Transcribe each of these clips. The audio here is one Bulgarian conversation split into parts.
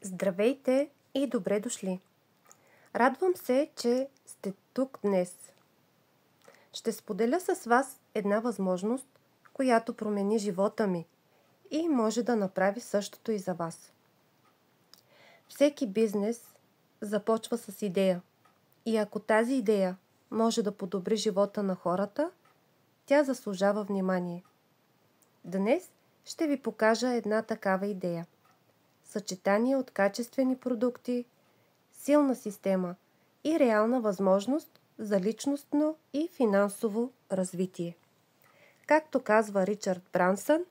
Здравейте и добре дошли! Радвам се, че сте тук днес. Ще споделя с вас една възможност, която промени живота ми и може да направи същото и за вас. Всеки бизнес започва с идея и ако тази идея може да подобри живота на хората, тя заслужава внимание. Днес ще ви покажа една такава идея. Съчетание от качествени продукти, силна система и реална възможност за личностно и финансово развитие. Както казва Ричард Брансън,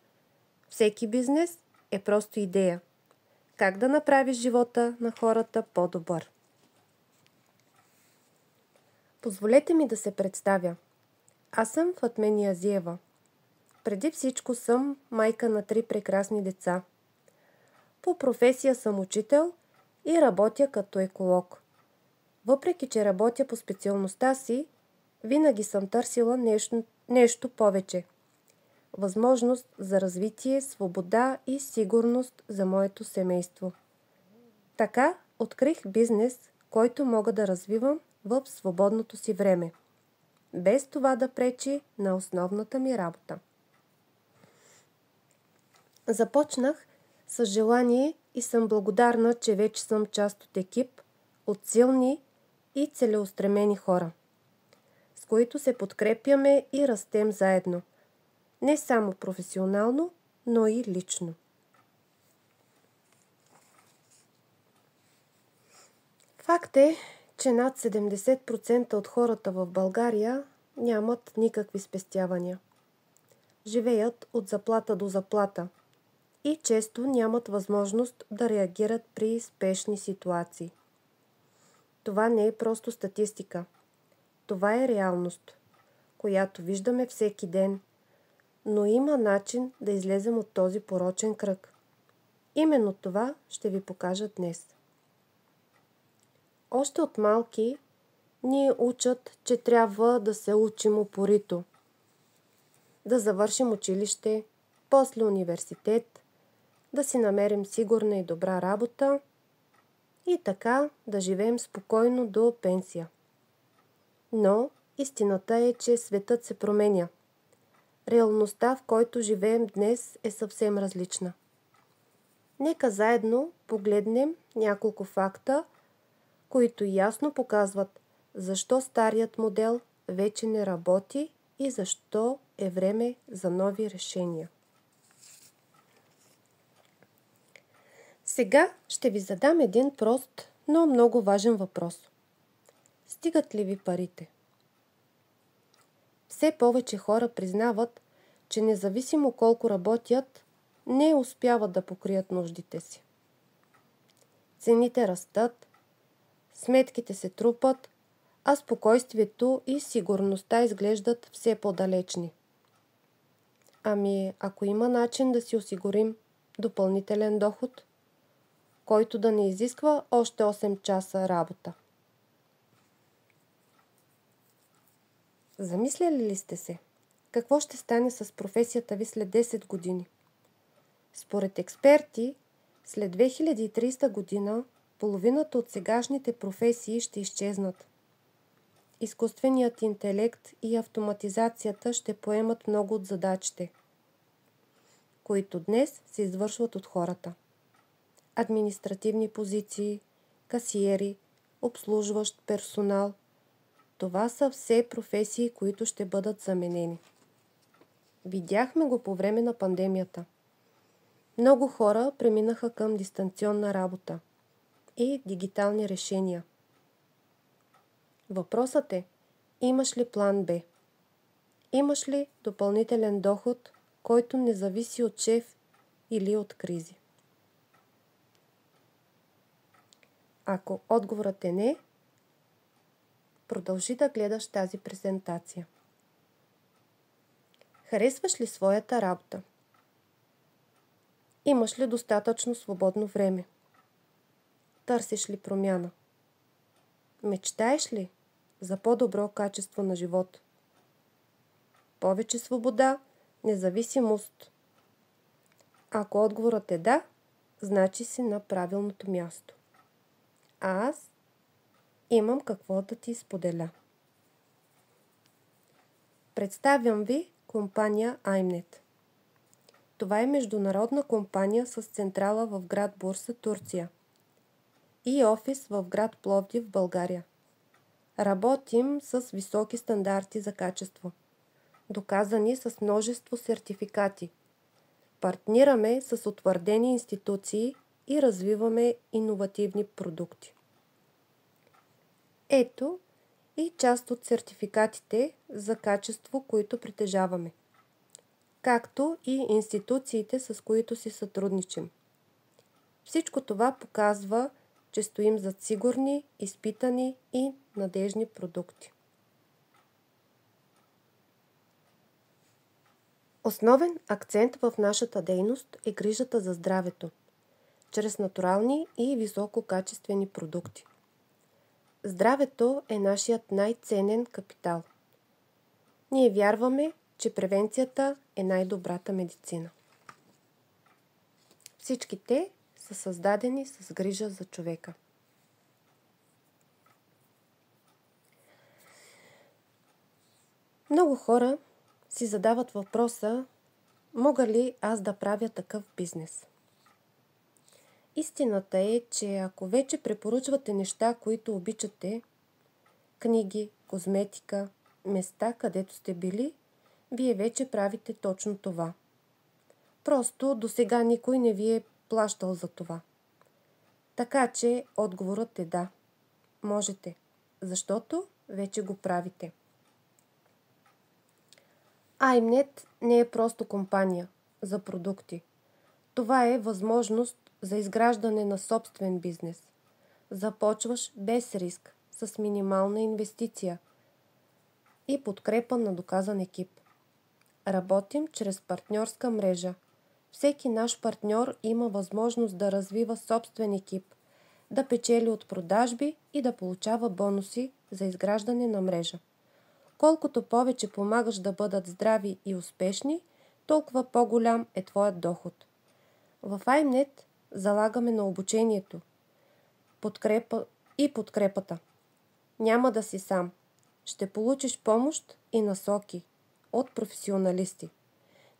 всеки бизнес е просто идея. Как да направиш живота на хората по-добър? Позволете ми да се представя. Аз съм Фатме Азиева. Преди всичко съм майка на 3 прекрасни деца. По професия съм учител и работя като еколог. Въпреки че работя по специалността си, винаги съм търсила нещо повече. Възможност за развитие, свобода и сигурност за моето семейство. Така открих бизнес, който мога да развивам в свободното си време, без това да пречи на основната ми работа. Започнах с желание и съм благодарна, че вече съм част от екип, от силни и целеустремени хора, с които се подкрепяме и растем заедно. Не само професионално, но и лично. Факт е, че над 70% от хората в България нямат никакви спестявания. Живеят от заплата до заплата и често нямат възможност да реагират при спешни ситуации. Това не е просто статистика. Това е реалност, която виждаме всеки ден, но има начин да излезем от този порочен кръг. Именно това ще ви покажа днес. Още от малки ни учат, че трябва да се учим упорито, да завършим училище, после университет, да си намерим сигурна и добра работа и така да живеем спокойно до пенсия. Но истината е, че светът се променя. Реалността, в който живеем днес, е съвсем различна. Нека заедно погледнем няколко факта, които ясно показват защо старият модел вече не работи и защо е време за нови решения. Сега ще ви задам един прост, но много важен въпрос. Стигат ли ви парите? Все повече хора признават, че независимо колко работят, не успяват да покрият нуждите си. Цените растат, сметките се трупат, а спокойствието и сигурността изглеждат все по-далечни. Ами, ако има начин да си осигурим допълнителен доход, който да не изисква още 8 часа работа. Замисляли ли сте се? Какво ще стане с професията ви след 10 години? Според експерти, след 2300 година половината от сегашните професии ще изчезнат. Изкуственият интелект и автоматизацията ще поемат много от задачите, които днес се извършват от хората. Административни позиции, касиери, обслужващ персонал. Това са все професии, които ще бъдат заменени. Видяхме го по време на пандемията. Много хора преминаха към дистанционна работа и дигитални решения. Въпросът е, имаш ли план Б? Имаш ли допълнителен доход, който не зависи от шеф или от кризи? Ако отговорът е не, продължи да гледаш тази презентация. Харесваш ли своята работа? Имаш ли достатъчно свободно време? Търсиш ли промяна? Мечтаеш ли за по-добро качество на живот? Повече свобода, независимост? Ако отговорът е да, значи си на правилното място. А аз имам какво да ти споделя. Представям ви компания IMNET. Това е международна компания с централа в град Бурса, Турция и офис в град Пловдив, България. Работим с високи стандарти за качество, доказани с множество сертификати. Партнираме с утвърдени институции и развиваме иновативни продукти. Ето и част от сертификатите за качество, които притежаваме, както и институциите, с които си сътрудничим. Всичко това показва, че стоим зад сигурни, изпитани и надежни продукти. Основен акцент в нашата дейност е грижата за здравето, чрез натурални и висококачествени продукти. Здравето е нашият най-ценен капитал. Ние вярваме, че превенцията е най-добрата медицина. Всички те са създадени с грижа за човека. Много хора си задават въпроса: мога ли аз да правя такъв бизнес? Истината е, че ако вече препоръчвате неща, които обичате, книги, козметика, места, където сте били, вие вече правите точно това. Просто досега никой не ви е плащал за това. Така че отговорът е да. Можете, защото вече го правите. IMNET не е просто компания за продукти. Това е възможност за изграждане на собствен бизнес. Започваш без риск, с минимална инвестиция и подкрепа на доказан екип. Работим чрез партньорска мрежа. Всеки наш партньор има възможност да развива собствен екип, да печели от продажби и да получава бонуси за изграждане на мрежа. Колкото повече помагаш да бъдат здрави и успешни, толкова по-голям е твоят доход. В IMNET залагаме на обучението, подкрепата. Няма да си сам. Ще получиш помощ и насоки от професионалисти.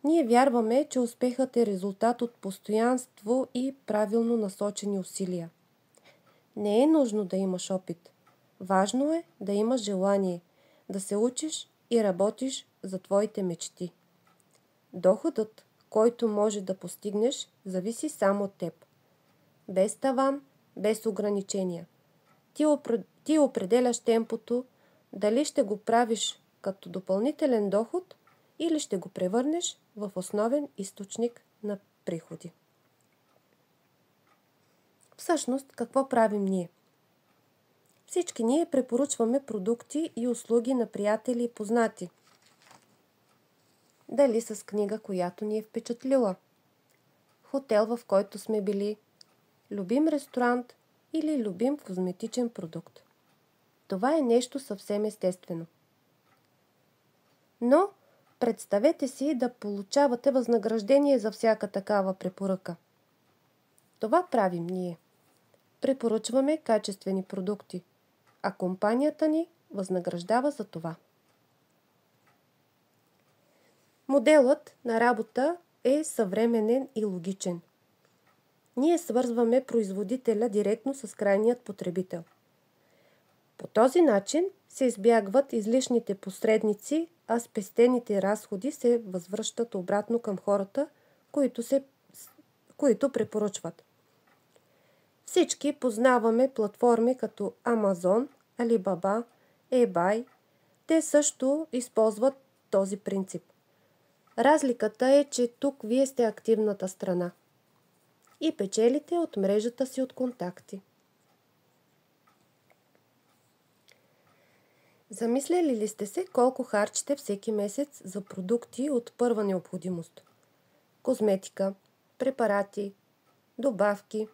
Ние вярваме, че успехът е резултат от постоянство и правилно насочени усилия. Не е нужно да имаш опит. Важно е да имаш желание, да се учиш и работиш за твоите мечти. Доходът, който може да постигнеш, зависи само от теб. Без таван, без ограничения. Ти определяш темпото, дали ще го правиш като допълнителен доход или ще го превърнеш в основен източник на приходи. Всъщност, какво правим ние? Всички ние препоръчваме продукти и услуги на приятели и познати. Дали с книга, която ни е впечатлила, хотел, в който сме били, любим ресторант или любим козметичен продукт. Това е нещо съвсем естествено. Но представете си да получавате възнаграждение за всяка такава препоръка. Това правим ние. Препоръчваме качествени продукти, а компанията ни възнаграждава за това. Моделът на работа е съвременен и логичен. Ние свързваме производителя директно с крайният потребител. По този начин се избягват излишните посредници, а спестените разходи се възвръщат обратно към хората, които препоръчват. Всички познаваме платформи като Amazon, Alibaba, eBay. Те също използват този принцип. Разликата е, че тук вие сте активната страна и печелите от мрежата си от контакти. Замисляли ли сте се колко харчите всеки месец за продукти от първа необходимост? Козметика, препарати, добавки.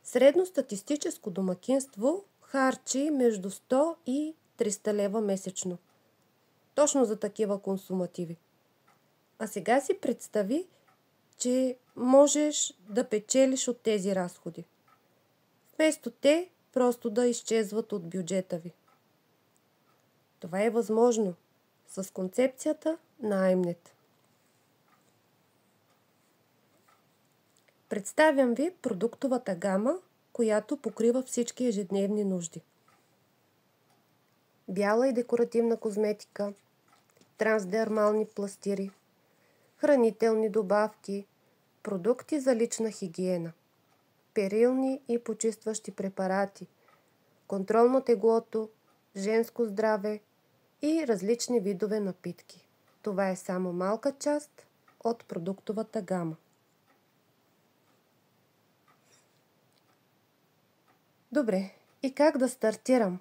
Средностатистическо домакинство харчи между 100 и 300 лева месечно. Точно за такива консумативи. А сега си представи, че можеш да печелиш от тези разходи. Вместо те просто да изчезват от бюджета ви. Това е възможно с концепцията на iMnet. Представям ви продуктовата гама, която покрива всички ежедневни нужди. Бяла и декоративна козметика, трансдермални пластири, хранителни добавки, продукти за лична хигиена, перилни и почистващи препарати, контрол на теглото, женско здраве и различни видове напитки. Това е само малка част от продуктовата гама. Добре, и как да стартирам?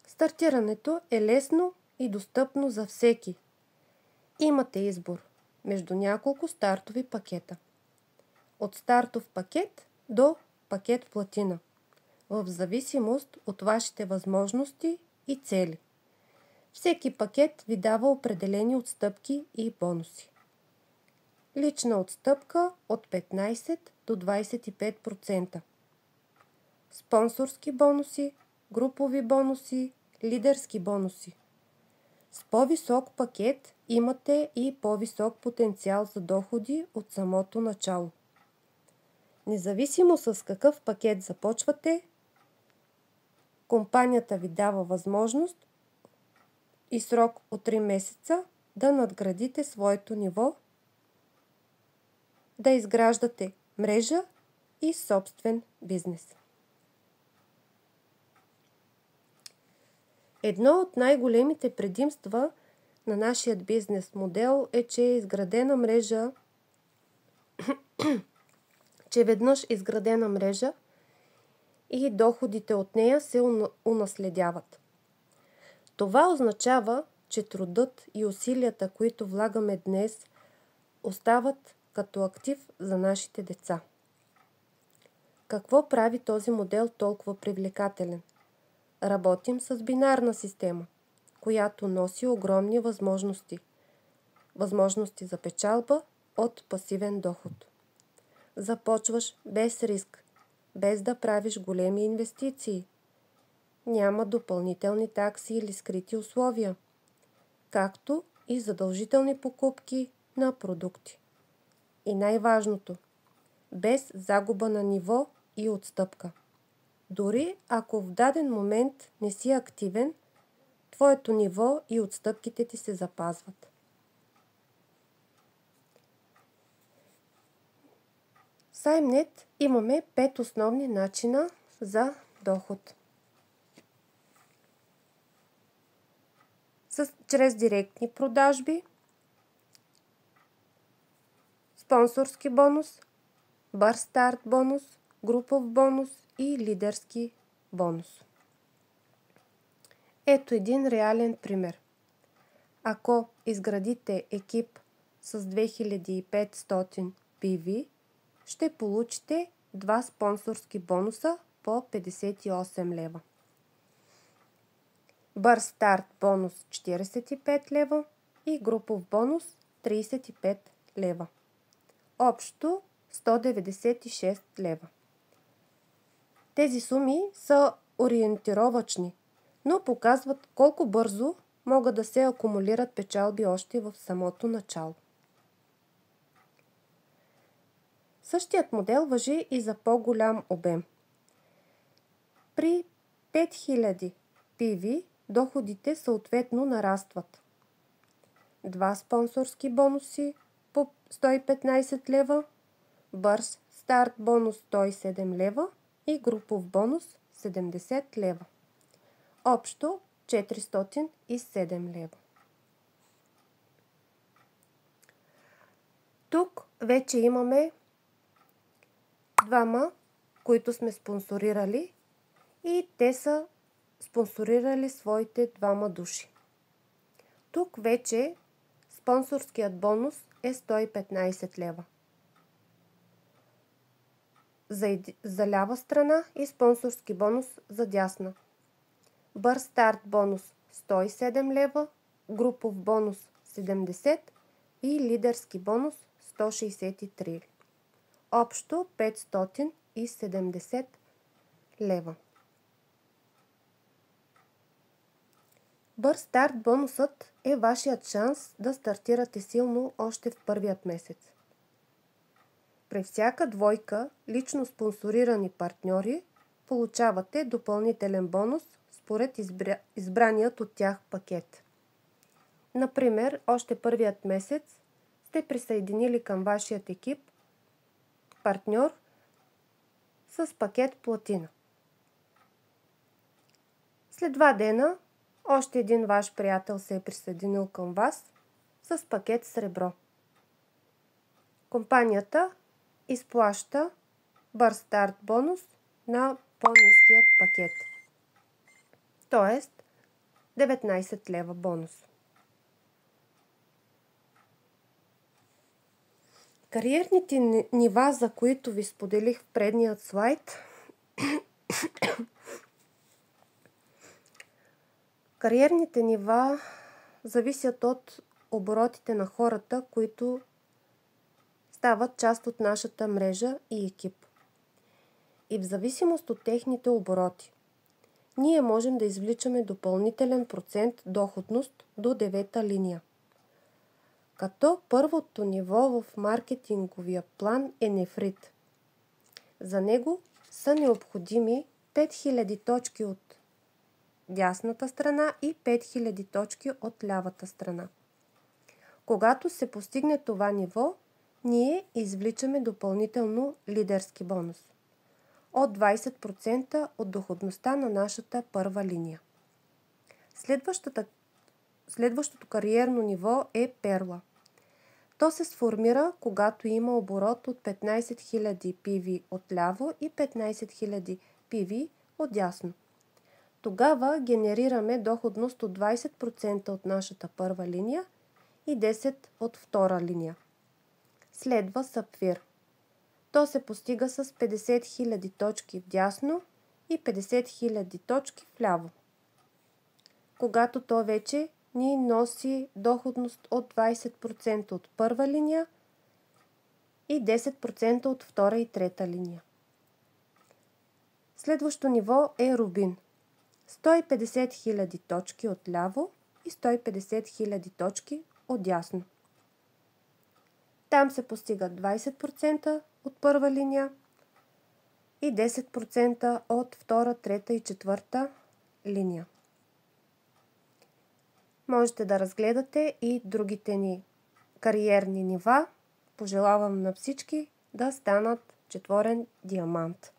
Стартирането е лесно и достъпно за всеки. Имате избор между няколко стартови пакета. От стартов пакет до пакет платина, в зависимост от вашите възможности и цели. Всеки пакет ви дава определени отстъпки и бонуси. Лична отстъпка от 15 до 25%. Спонсорски бонуси, групови бонуси, лидерски бонуси. С по-висок пакет имате и по-висок потенциал за доходи от самото начало. Независимо с какъв пакет започвате, компанията ви дава възможност и срок от 3 месеца да надградите своето ниво, да изграждате мрежа и собствен бизнес. Едно от най-големите предимства на нашия бизнес модел е, че е изградена мрежа, че веднъж изградена мрежа и доходите от нея се унаследяват. Това означава, че трудът и усилията, които влагаме днес, остават като актив за нашите деца. Какво прави този модел толкова привлекателен? Работим с бинарна система, която носи огромни възможности. Възможности за печалба от пасивен доход. Започваш без риск, без да правиш големи инвестиции. Няма допълнителни такси или скрити условия, както и задължителни покупки на продукти. И най-важното, без загуба на ниво и отстъпка. Дори ако в даден момент не си активен, твоето ниво и отстъпките ти се запазват. С iMnet имаме 5 основни начина за доход. Чрез директни продажби, спонсорски бонус, бърз старт бонус, групов бонус и лидерски бонус. Ето един реален пример. Ако изградите екип с 2500 PV, ще получите 2 спонсорски бонуса по 58 лева. Бърз старт бонус 45 лева и групов бонус 35 лева. Общо 196 лева. Тези суми са ориентировъчни, но показват колко бързо могат да се акумулират печалби още в самото начало. Същият модел важи и за по-голям обем. При 5000 PV доходите съответно нарастват. 2 спонсорски бонуси по 115 лева, бърз старт бонус 107 лева и групов бонус 70 лева. Общо 407 лева. Тук вече имаме двама, които сме спонсорирали и те са спонсорирали своите 2 души. Тук вече спонсорският бонус е 115 лева. За лява страна и спонсорски бонус за дясна. Бърз старт бонус 107 лева, групов бонус 70 и лидерски бонус 163. Общо 570 лева. Бърз старт бонусът е вашият шанс да стартирате силно още в първият месец. При всяка двойка лично спонсорирани партньори получавате допълнителен бонус според избраният от тях пакет. Например, още първият месец сте присъединили към вашият екип партньор с пакет платина. След 2 дена още един ваш приятел се е присъединил към вас с пакет сребро. Компанията изплаща бърз старт бонус на по-ниският пакет, т.е. 19 лева бонус. Кариерните нива, за които ви споделих в предният слайд, кариерните нива зависят от оборотите на хората, които стават част от нашата мрежа и екип. И в зависимост от техните обороти, ние можем да извличаме допълнителен процент доходност до 9-та линия. Като първото ниво в маркетинговия план е нефрит. За него са необходими 5000 точки от дясната страна и 5000 точки от лявата страна. Когато се постигне това ниво, ние извличаме допълнително лидерски бонус от 20% от доходността на нашата първа линия. Следващото кариерно ниво е перла. То се сформира, когато има оборот от 15 000 PV от ляво и 15 000 PV от дясно. Тогава генерираме доходност от 20% от нашата първа линия и 10% от втора линия. Следва сапфир. То се постига с 50 000 точки вдясно и 50 000 точки вляво. Когато то вече ни носи доходност от 20% от първа линия и 10% от втора и трета линия. Следващо ниво е рубин. 150 000 точки от ляво и 150 000 точки от дясно. Там се постигат 20% от първа линия и 10% от втора, трета и четвърта линия. Можете да разгледате и другите ни кариерни нива. Пожелавам на всички да станат четворен диамант.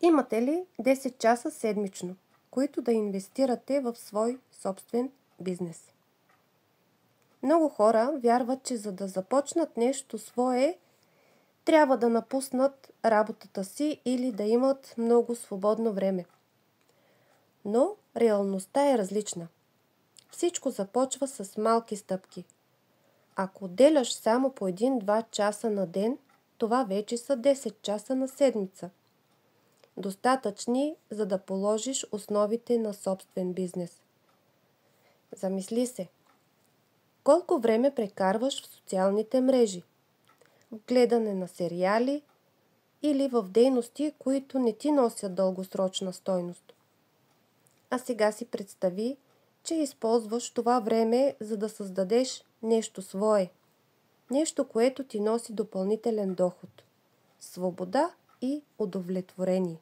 Имате ли 10 часа седмично, които да инвестирате в свой собствен бизнес? Много хора вярват, че за да започнат нещо свое, трябва да напуснат работата си или да имат много свободно време. Но реалността е различна. Всичко започва с малки стъпки. Ако отделяш само по 1-2 часа на ден, това вече са 10 часа на седмица. Достатъчни, за да положиш основите на собствен бизнес. Замисли се. Колко време прекарваш в социалните мрежи? В гледане на сериали или в дейности, които не ти носят дългосрочна стойност? А сега си представи, че използваш това време, за да създадеш нещо свое. Нещо, което ти носи допълнителен доход, свобода и удовлетворение.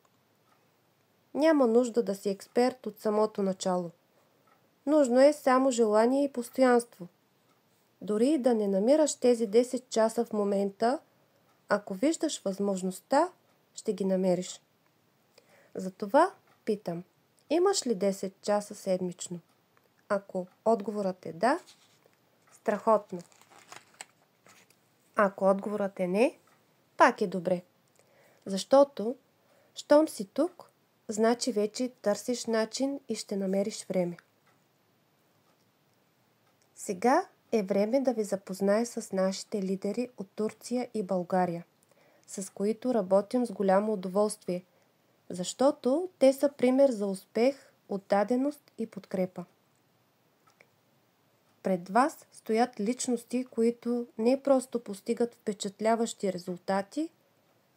Няма нужда да си експерт от самото начало. Нужно е само желание и постоянство. Дори и да не намираш тези 10 часа в момента, ако виждаш възможността, ще ги намериш. Затова питам, имаш ли 10 часа седмично? Ако отговорът е да, страхотно. Ако отговорът е не, пак е добре. Защото, щом си тук, значи вече търсиш начин и ще намериш време. Сега е време да ви запозная с нашите лидери от Турция и България, с които работим с голямо удоволствие, защото те са пример за успех, отдаденост и подкрепа. Пред вас стоят личности, които не просто постигат впечатляващи резултати,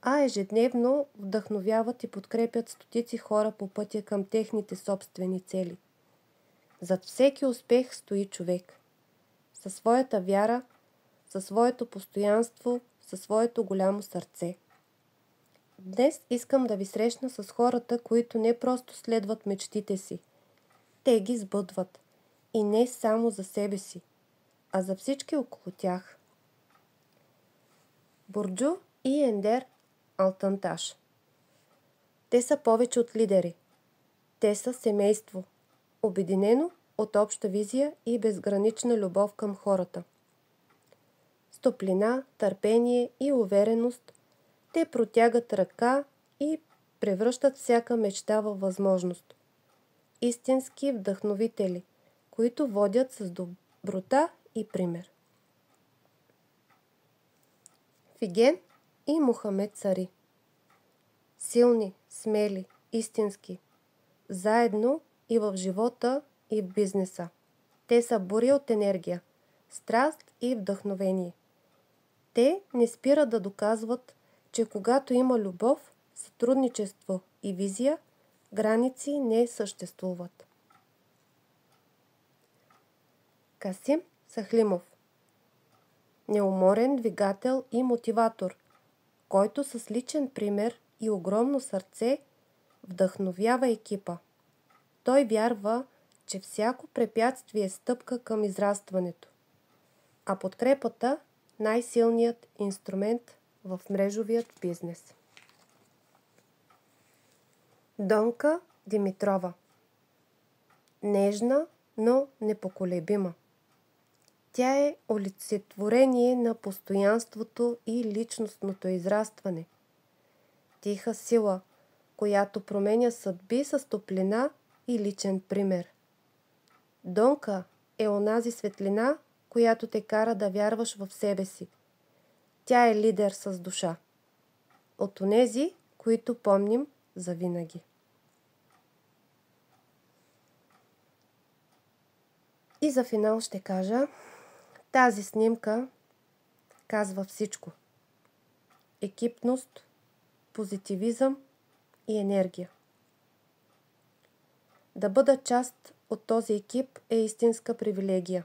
а ежедневно вдъхновяват и подкрепят стотици хора по пътя към техните собствени цели. Зад всеки успех стои човек. Със своята вяра, със своето постоянство, със своето голямо сърце. Днес искам да ви срещна с хората, които не просто следват мечтите си. Те ги сбъдват. И не само за себе си, а за всички около тях. Бурджу и Ендер Алтанташ. Те са повече от лидери. Те са семейство, обединено от обща визия и безгранична любов към хората. С топлина, търпение и увереност те протягат ръка и превръщат всяка мечта във възможност. Истински вдъхновители, които водят с доброта и пример. Фиген и Мохамед Сари. Силни, смели, истински. Заедно и в живота, и в бизнеса. Те са буря от енергия, страст и вдъхновение. Те не спират да доказват, че когато има любов, сътрудничество и визия, граници не съществуват. Касим Сахлимов. Неуморен двигател и мотиватор, който с личен пример и огромно сърце вдъхновява екипа. Той вярва, че всяко препятствие е стъпка към израстването, а подкрепата – най-силният инструмент в мрежовият бизнес. Донка Димитрова. Нежна, но непоколебима. Тя е олицетворение на постоянството и личностното израстване. Тиха сила, която променя съдби с топлина и личен пример. Донка е онази светлина, която те кара да вярваш в себе си. Тя е лидер с душа. От онези, които помним завинаги. И за финал ще кажа, тази снимка казва всичко. Екипност, позитивизъм и енергия. Да бъда част от този екип е истинска привилегия.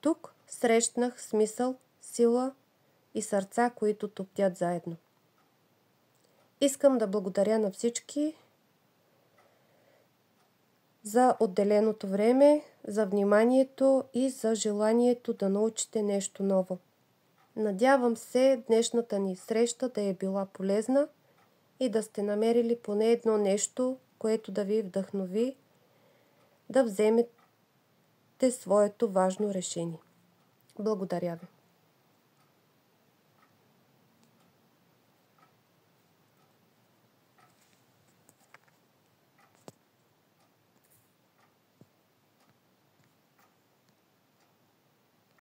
Тук срещнах смисъл, сила и сърца, които топтят заедно. Искам да благодаря на всички за отделеното време, за вниманието и за желанието да научите нещо ново. Надявам се днешната ни среща да е била полезна и да сте намерили поне едно нещо, което да ви вдъхнови да вземете своето важно решение. Благодаря ви.